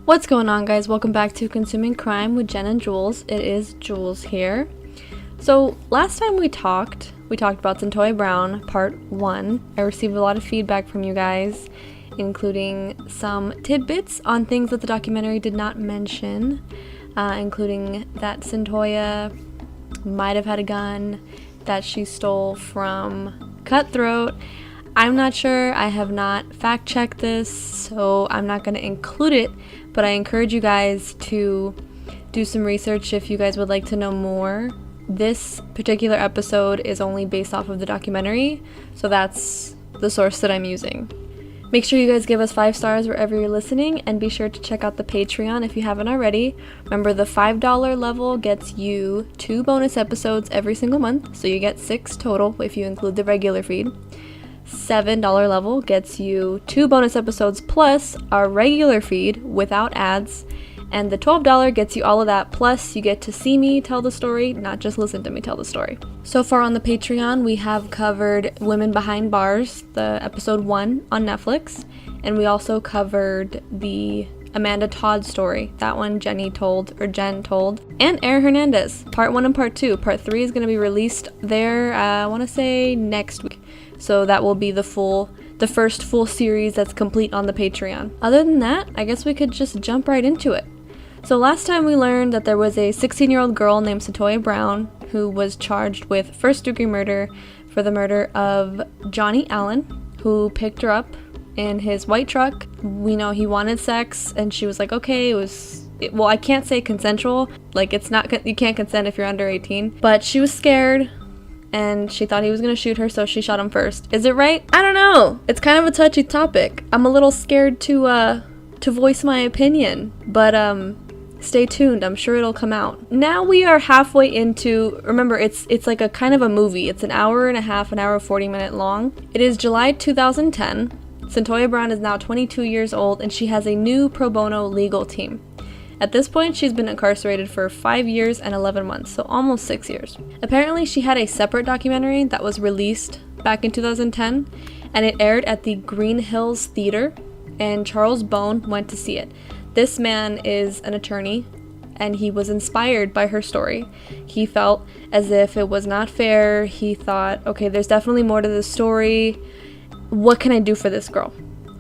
What's going on, guys? Welcome back to Consuming Crime with Jen and Jules. It is Jules here. So last time we talked about Cyntoia Brown, part 1. I received a lot of feedback from you guys, including some tidbits on things that the documentary did not mention, including that Cyntoia might have had a gun that she stole from Cutthroat. I'm not sure. I have not fact-checked this, so I'm not going to include it, but I encourage you guys to do some research if you guys would like to know more. This particular episode is only based off of the documentary, so that's the source that I'm using. Make sure you guys give us 5 stars wherever you're listening, and be sure to check out the Patreon if you haven't already. Remember, the $5 level gets you 2 bonus episodes every single month, so you get 6 total if you include the regular feed. $7 level gets you 2 bonus episodes plus our regular feed without ads, and the $12 gets you all of that, plus you get to see me tell the story, not just listen to me tell the story. So far on the Patreon, we have covered Women Behind Bars, the episode 1 on Netflix, and we also covered the Amanda Todd story. That one Jen told, and Aaron Hernandez, part 1 and part 2. Part 3 is going to be released there, I want to say next week. So that will be the first full series that's complete on the Patreon. Other than that, I guess we could just jump right into it. So last time we learned that there was a 16-year-old girl named Cyntoia Brown who was charged with first-degree murder for the murder of Johnny Allen, who picked her up in his white truck. We know he wanted sex, and she was like, okay, well, I can't say consensual. Like, you can't consent if you're under 18. But she was scared, and she thought he was gonna shoot her, so she shot him first. Is it right? I don't know. It's kind of a touchy topic. I'm a little scared to voice my opinion, but stay tuned. I'm sure it'll come out. Now we are halfway into, remember, it's like a kind of a movie. It's an hour and a half, an hour 40-minute long. It is July 2010. Cyntoia Brown is now 22 years old, and she has a new pro bono legal team. At this point, she's been incarcerated for 5 years and 11 months, so almost 6 years. Apparently, she had a separate documentary that was released back in 2010, and it aired at the Green Hills Theater, and Charles Bone went to see it. This man is an attorney, and he was inspired by her story. He felt as if it was not fair. He thought, okay, there's definitely more to this story. What can I do for this girl?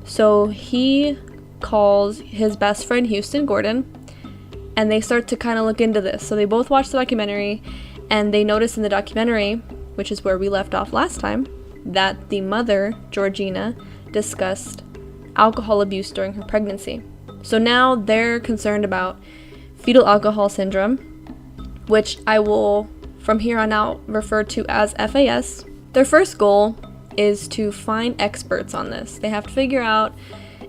So he calls his best friend, Houston Gordon, and they start to kind of look into this. So they both watch the documentary, and they notice in the documentary, which is where we left off last time, that the mother, Georgina, discussed alcohol abuse during her pregnancy. So now they're concerned about fetal alcohol syndrome, which I will, from here on out, refer to as FAS. Their first goal is to find experts on this. They have to figure out,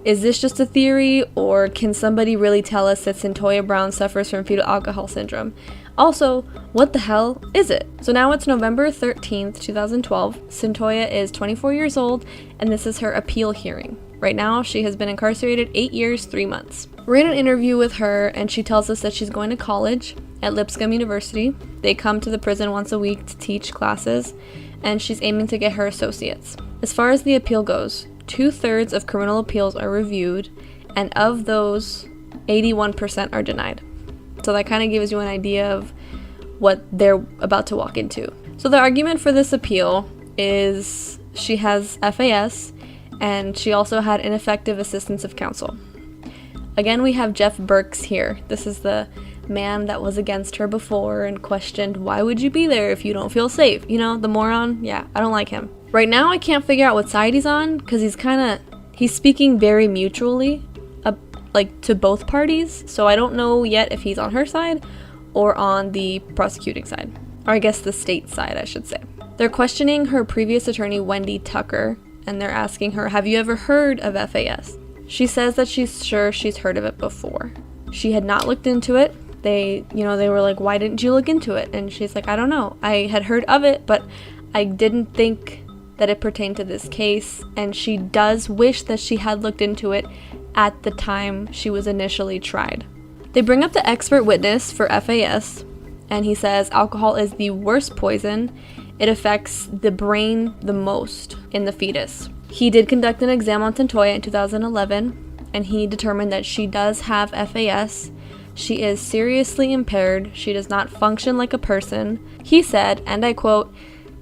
is this just a theory, or can somebody really tell us that Cyntoia Brown suffers from fetal alcohol syndrome? Also, what the hell is it? So now it's November 13th, 2012. Cyntoia is 24 years old, and this is her appeal hearing. Right now, she has been incarcerated 8 years, 3 months. We're in an interview with her, and she tells us that she's going to college at Lipscomb University. They come to the prison once a week to teach classes, and she's aiming to get her associates. As far as the appeal goes, 2/3 of criminal appeals are reviewed, and of those, 81% are denied. So that kind of gives you an idea of what they're about to walk into. So the argument for this appeal is she has FAS, and she also had ineffective assistance of counsel. Again, we have Jeff Burks here. This is the man that was against her before and questioned, why would you be there if you don't feel safe? You know, the moron. Yeah, I don't like him. Right now, I can't figure out what side he's on, because he's speaking very mutually, like to both parties, so I don't know yet if he's on her side or on the prosecuting side, or I guess the state side, I should say. They're questioning her previous attorney, Wendy Tucker, and they're asking her, have you ever heard of FAS? She says that she's sure she's heard of it before. She had not looked into it. They were like, why didn't you look into it? And she's like, I don't know. I had heard of it, but I didn't think that it pertained to this case. And she does wish that she had looked into it at the time she was initially tried. They bring up the expert witness for FAS, and he says alcohol is the worst poison. It affects the brain the most in the fetus. He did conduct an exam on Cyntoia in 2011, and he determined that she does have FAS. She is seriously impaired. She does not function like a person. He said, and I quote,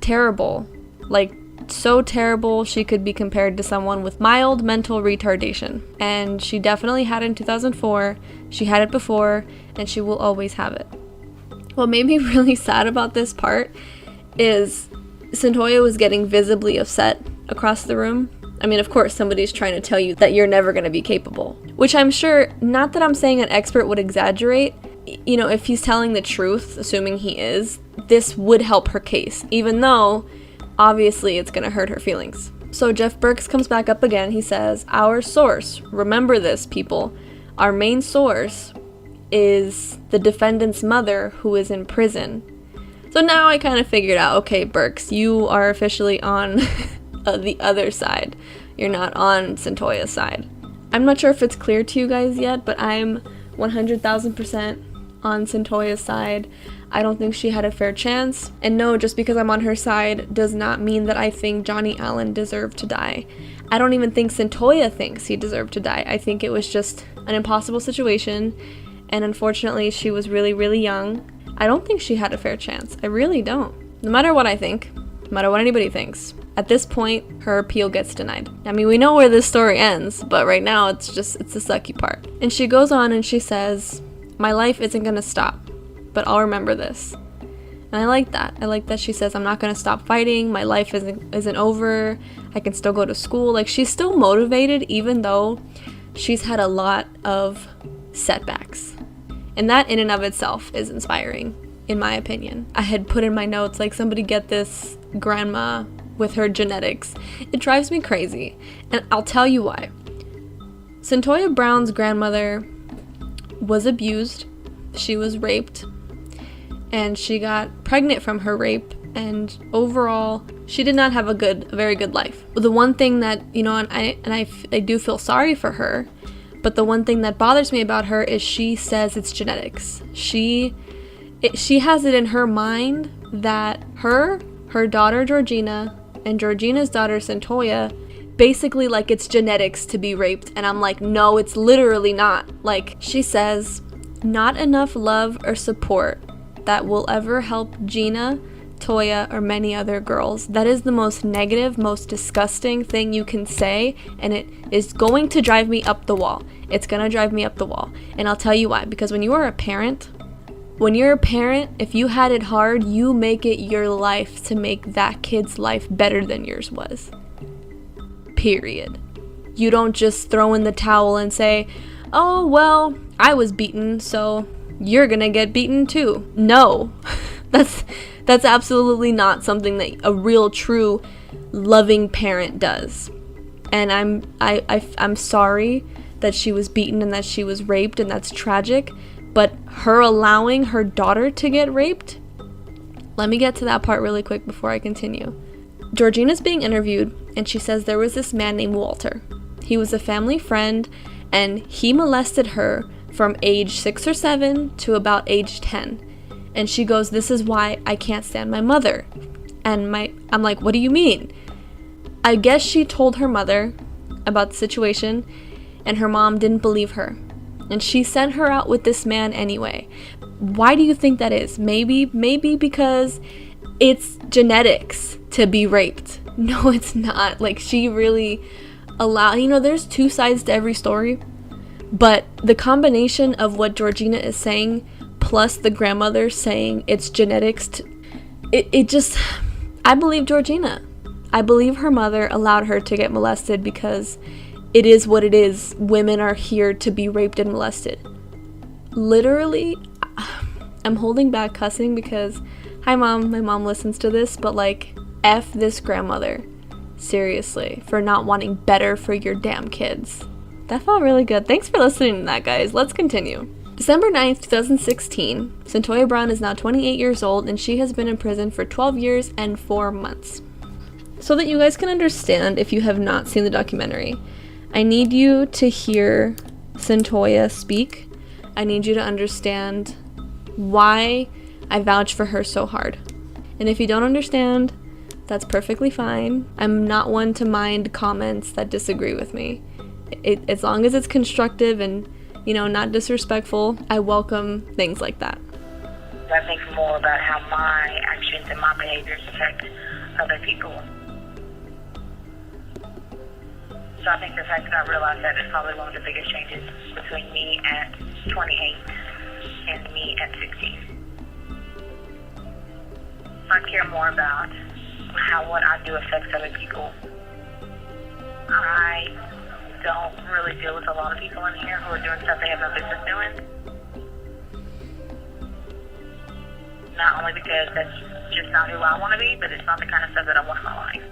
terrible. Like, so terrible she could be compared to someone with mild mental retardation. And she definitely had it in 2004. She had it before, and she will always have it. What made me really sad about this part is Cyntoia was getting visibly upset across the room. I mean, of course, somebody's trying to tell you that you're never going to be capable. Which I'm sure, not that I'm saying an expert would exaggerate, you know, if he's telling the truth, assuming he is, this would help her case, even though, obviously, it's going to hurt her feelings. So Jeff Burks comes back up again. He says, our source, remember this, people, our main source is the defendant's mother who is in prison. So now I kind of figured out, okay, Burks, you are officially on the other side. You're not on Cyntoia's side. I'm not sure if it's clear to you guys yet, but I'm 100,000% on Cyntoia's side. I don't think she had a fair chance. And no, just because I'm on her side does not mean that I think Johnny Allen deserved to die. I don't even think Cyntoia thinks he deserved to die. I think it was just an impossible situation, and unfortunately she was really, really young. I don't think she had a fair chance. I really don't. No matter what I think, no matter what anybody thinks, at this point, her appeal gets denied. I mean, we know where this story ends, but right now it's the sucky part. And she goes on and she says, my life isn't gonna stop, but I'll remember this. And I like that. I like that she says, I'm not gonna stop fighting, my life isn't over, I can still go to school. Like, she's still motivated even though she's had a lot of setbacks. And that in and of itself is inspiring, in my opinion. I had put in my notes, like, somebody get this grandma with her genetics. It drives me crazy. And I'll tell you why. Cyntoia Brown's grandmother was abused. She was raped. And she got pregnant from her rape. And overall, she did not have a very good life. The one thing that, you know, and I do feel sorry for her, but the one thing that bothers me about her is she says it's genetics. She has it in her mind that her daughter Georgina, and Georgina's daughter Cyntoia, basically, like, it's genetics to be raped. And I'm like, no, it's literally not. Like, she says, not enough love or support that will ever help Gina, Toya, or many other girls. That is the most negative, most disgusting thing you can say, and it is going to drive me up the wall. It's gonna drive me up the wall. And I'll tell you why. Because when you're a parent, if you had it hard, you make it your life to make that kid's life better than yours was. Period. You don't just throw in the towel and say, oh, well, I was beaten, so you're gonna get beaten too. No. That's absolutely not something that a real, true, loving parent does. And I'm sorry that she was beaten and that she was raped, and that's tragic. But her allowing her daughter to get raped? Let me get to that part really quick before I continue. Georgina's being interviewed, and she says there was this man named Walter. He was a family friend, and he molested her from age 6 or 7 to about age 10. And she goes, this is why I can't stand my mother. And I'm like, what do you mean? I guess she told her mother about the situation, and her mom didn't believe her. And she sent her out with this man anyway. Why do you think that is? Maybe because it's genetics to be raped. No, it's not. Like, she really there's two sides to every story. But the combination of what Georgina is saying, plus the grandmother saying it's genetics, I believe Georgina. I believe her mother allowed her to get molested because it is what it is. Women are here to be raped and molested. Literally, I'm holding back cussing because, hi mom, my mom listens to this, but like, F this grandmother. Seriously, for not wanting better for your damn kids. That felt really good. Thanks for listening to that, guys. Let's continue. December 9th, 2016, Cyntoia Brown is now 28 years old, and she has been in prison for 12 years and 4 months. So that you guys can understand, if you have not seen the documentary, I need you to hear Cyntoia speak. I need you to understand why I vouch for her so hard. And if you don't understand, that's perfectly fine. I'm not one to mind comments that disagree with me. As long as it's constructive and, not disrespectful, I welcome things like that. I think more about how my actions and my behaviors affect other people. So I think the fact that I realized that is probably one of the biggest changes between me at 28 and me at 16. I care more about how what I do affects other people. I don't really deal with a lot of people in here who are doing stuff they have no business doing. Not only because that's just not who I want to be, but it's not the kind of stuff that I want in my life.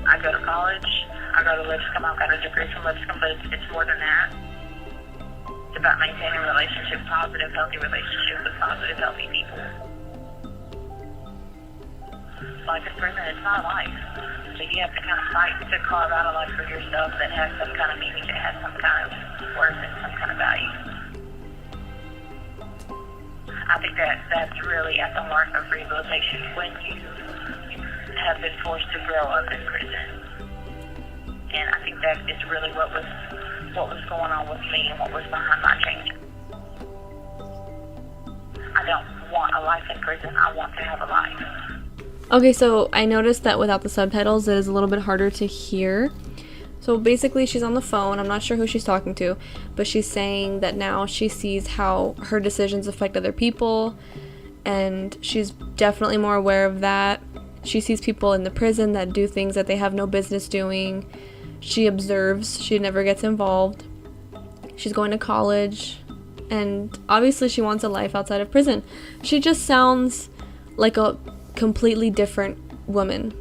I go to college, I go to Lipscomb, I've got a degree from Lipscomb, but it's more than that. It's about maintaining relationships, positive, healthy relationships with positive, healthy people. Life in prison is not a life. So you have to kind of fight to carve out a life for yourself that has some kind of meaning, that has some kind of worth and some kind of value. I think that's really at the mark of rehabilitation when you have been forced to grow up in prison. And I think that is really what was going on with me and what was behind my change. I don't want a life in prison. I want to have a life. Okay, so I noticed that without the subtitles, it is a little bit harder to hear. So basically, she's on the phone. I'm not sure who she's talking to, but she's saying that now she sees how her decisions affect other people, and she's definitely more aware of that. She sees people in the prison that do things that they have no business doing. She observes. She never gets involved. She's going to college, and obviously she wants a life outside of prison. She just sounds like a completely different woman,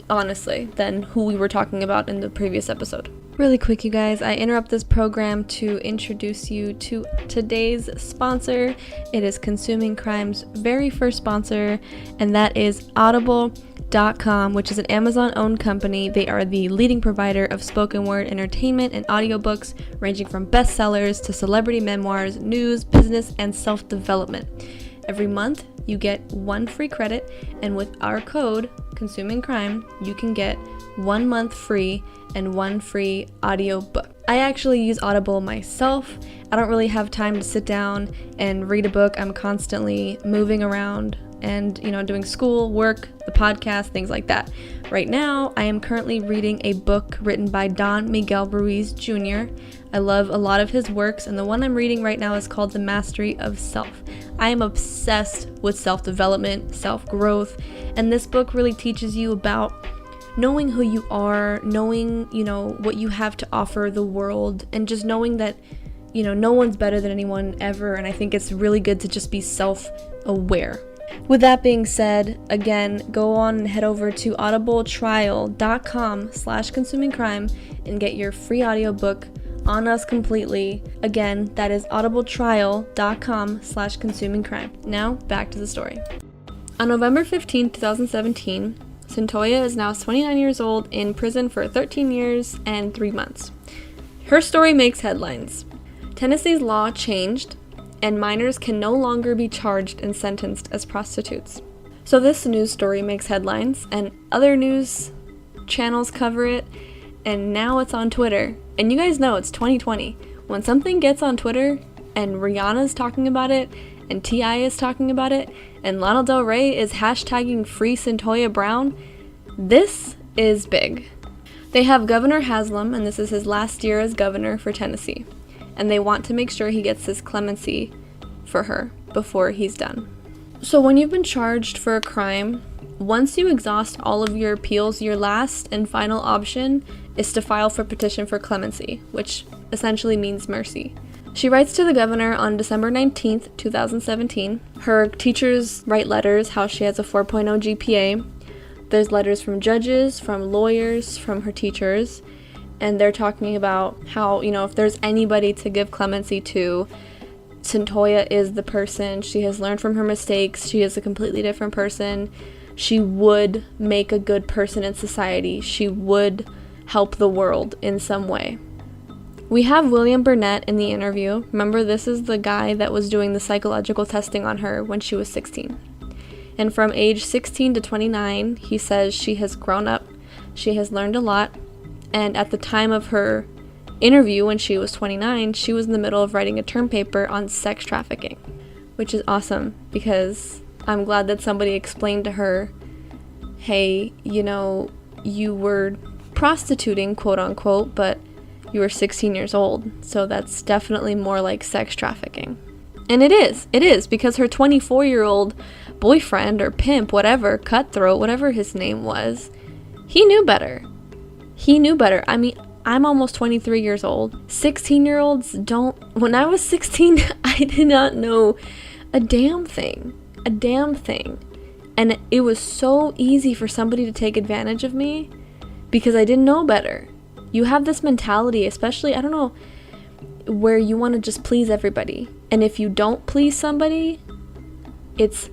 honestly, than who we were talking about in the previous episode. Really quick, you guys, I interrupt this program to introduce you to today's sponsor. It is Consuming Crime's very first sponsor, and that is Audible.com, which is an Amazon-owned company. They are the leading provider of spoken word entertainment and audiobooks, ranging from bestsellers to celebrity memoirs, news, business, and self-development. Every month, you get 1 free credit, and with our code, Consuming Crime, you can get 1 month free and 1 free audio book. I actually use Audible myself. I don't really have time to sit down and read a book. I'm constantly moving around and, doing school, work, the podcast, things like that. Right now, I am currently reading a book written by Don Miguel Ruiz Jr. I love a lot of his works, and the one I'm reading right now is called The Mastery of Self. I am obsessed with self-development, self-growth, and this book really teaches you about knowing who you are, knowing, what you have to offer the world, and just knowing that, no one's better than anyone ever, and I think it's really good to just be self-aware. With that being said, again, go on and head over to audibletrial.com/consumingcrime and get your free audiobook on us completely. Again, that is audibletrial.com/consumingcrime. Now, back to the story. On November 15, 2017, Cyntoia is now 29 years old in prison for 13 years and 3 months. Her story makes headlines. Tennessee's law changed, and minors can no longer be charged and sentenced as prostitutes. So this news story makes headlines, and other news channels cover it, and now it's on Twitter. And you guys know it's 2020. When something gets on Twitter, and Rihanna's talking about it, and T.I. is talking about it, and Lana Del Rey is hashtagging Free Cyntoia Brown, this is big. They have Governor Haslam, and this is his last year as governor for Tennessee, and they want to make sure he gets this clemency for her before he's done. So when you've been charged for a crime, once you exhaust all of your appeals, your last and final option is to file for petition for clemency, which essentially means mercy. She writes to the governor on December 19th, 2017. Her teachers write letters how she has a 4.0 GPA. There's letters from judges, from lawyers, from her teachers, and they're talking about how, if there's anybody to give clemency to, Cyntoia is the person. She has learned from her mistakes. She is a completely different person. She would make a good person in society. She would help the world in some way. We have William Burnett in the interview. Remember, this is the guy that was doing the psychological testing on her when she was 16. And from age 16 to 29, he says she has grown up. She has learned a lot, and at the time of her interview when she was 29, she was in the middle of writing a term paper on sex trafficking, which is awesome because I'm glad that somebody explained to her, hey, you know, you were prostituting, quote unquote, but you were 16 years old, so that's definitely more like sex trafficking. And it is, because her 24-year-old boyfriend or pimp, whatever, cutthroat, whatever his name was, he knew better. I mean, I'm almost 23 years old. 16-year-olds don't... When I was 16, I did not know a damn thing. And it was so easy for somebody to take advantage of me because I didn't know better. You have this mentality, especially, I don't know, where you want to just please everybody. And if you don't please somebody, it's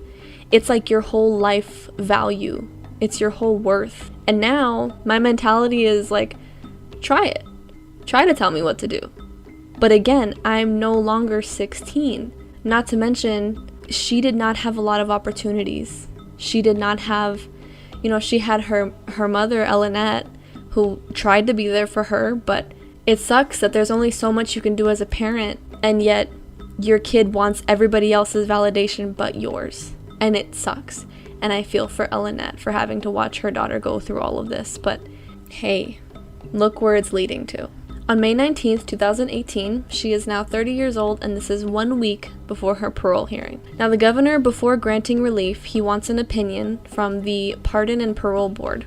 like your whole life value. It's your whole worth. And now my mentality is like, try it. Try to tell me what to do. But again, I'm no longer 16. Not to mention, she did not have a lot of opportunities. She did not have, she had her mother, Elinette, who tried to be there for her, but it sucks that there's only so much you can do as a parent, and yet your kid wants everybody else's validation but yours. And it sucks. And I feel for Elinette for having to watch her daughter go through all of this, but hey, look where it's leading to. On May 19th, 2018, she is now 30 years old, and this is 1 week before her parole hearing. Now, the governor, before granting relief, he wants an opinion from the Pardon and Parole Board.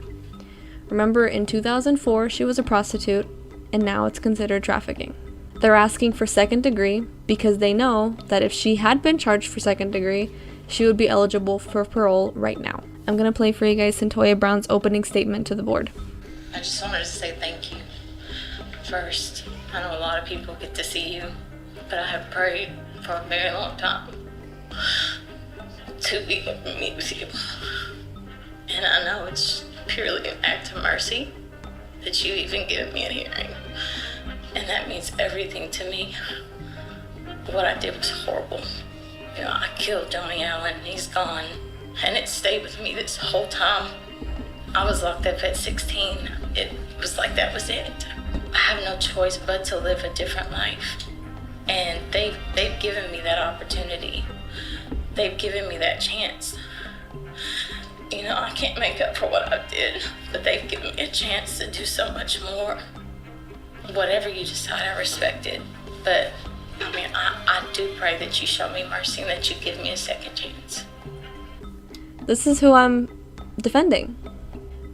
Remember, in 2004, she was a prostitute, and now it's considered trafficking. They're asking for second degree because they know that if she had been charged for second degree, she would be eligible for parole right now. I'm going to play for you guys Cyntoia Brown's opening statement to the board. I just wanted to say thank you. First, I know a lot of people get to see you, but I have prayed for a very long time to be able to meet with you. And I know it's purely an act of mercy that you even given me a hearing. And that means everything to me. What I did was horrible. I killed Johnny Allen, he's gone. And it stayed with me this whole time. I was locked up at 16. It was like that was it. I have no choice but to live a different life. And they've given me that opportunity. They've given me that chance. I can't make up for what I did, but they've given me a chance to do so much more. Whatever you decide, I respect it. But, I do pray that you show me mercy and that you give me a second chance. This is who I'm defending.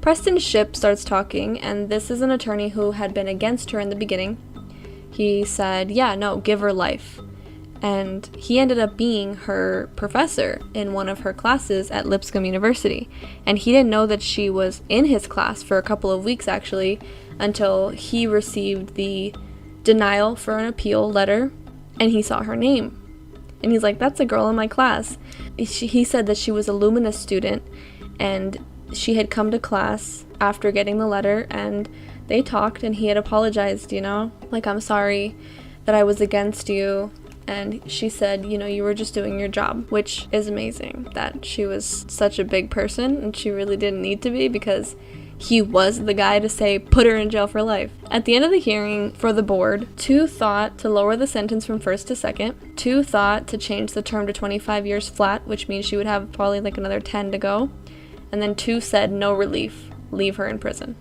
Preston Shipp starts talking, and this is an attorney who had been against her in the beginning. He said, yeah, no, give her life. And he ended up being her professor in one of her classes at Lipscomb University. And he didn't know that she was in his class for a couple of weeks, actually, until he received the denial for an appeal letter, and he saw her name. And he's like, that's a girl in my class. He said that she was a Luminous student, and she had come to class after getting the letter, and they talked, and he had apologized, like, I'm sorry that I was against you. And she said, you were just doing your job, which is amazing that she was such a big person, and she really didn't need to be because he was the guy to say, put her in jail for life. At the end of the hearing for the board, 2 thought to lower the sentence from first to second. 2 thought to change the term to 25 years flat, which means she would have probably like another 10 to go. And then 2 said no relief, leave her in prison.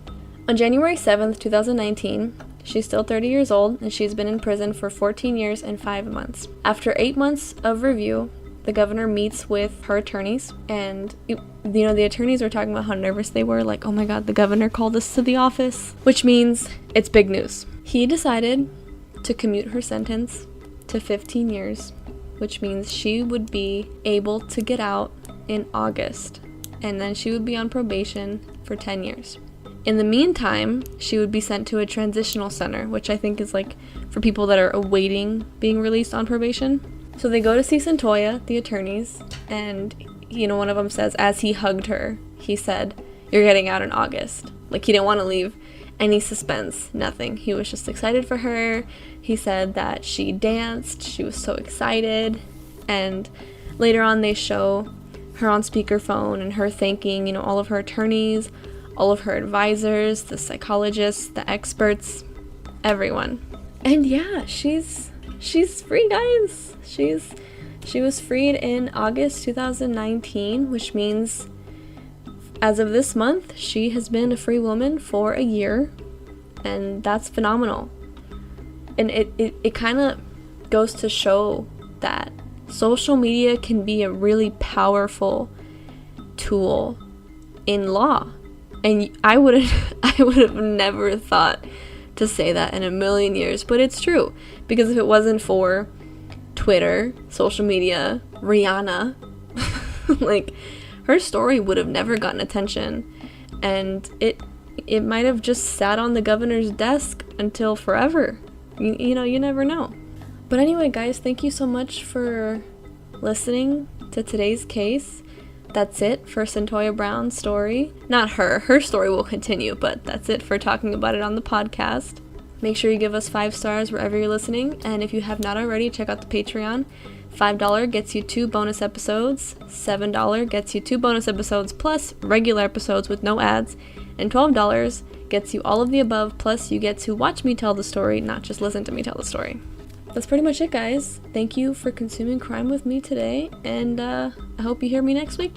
On January 7th, 2019, she's still 30 years old, and she's been in prison for 14 years and 5 months. After 8 months of review, the governor meets with her attorneys, and the attorneys were talking about how nervous they were, like, oh my god, the governor called us to the office, which means it's big news. He decided to commute her sentence to 15 years, which means she would be able to get out in August, and then she would be on probation for 10 years. In the meantime, she would be sent to a transitional center, which I think is like for people that are awaiting being released on probation. So they go to see Cyntoia, the attorneys, and one of them says, as he hugged her, he said, you're getting out in August. Like, he didn't want to leave, and he suspends nothing. He was just excited for her. He said that she danced, she was so excited, and later on they show her on speakerphone and her thanking, all of her attorneys, all of her advisors, the psychologists, the experts, everyone. And yeah, she's free, guys. She was freed in August 2019, which means as of this month, she has been a free woman for a year, and that's phenomenal. And it kind of goes to show that social media can be a really powerful tool in law. And I would have never thought to say that in a million years, but it's true. Because if it wasn't for Twitter, social media, Rihanna, like, her story would have never gotten attention, and it might have just sat on the governor's desk until forever. You know, you never know. But anyway, guys, thank you so much for listening to today's case. That's it for Cyntoia Brown's story. Not her story will continue, but that's it for talking about it on the podcast. Make sure you give us 5 stars wherever you're listening, and if you have not already, check out the Patreon. $5 gets you 2 bonus episodes, $7 gets you 2 bonus episodes plus regular episodes with no ads, and $12 gets you all of the above, plus you get to watch me tell the story, not just listen to me tell the story. That's pretty much it, guys. Thank you for consuming crime with me today, and I hope you hear me next week.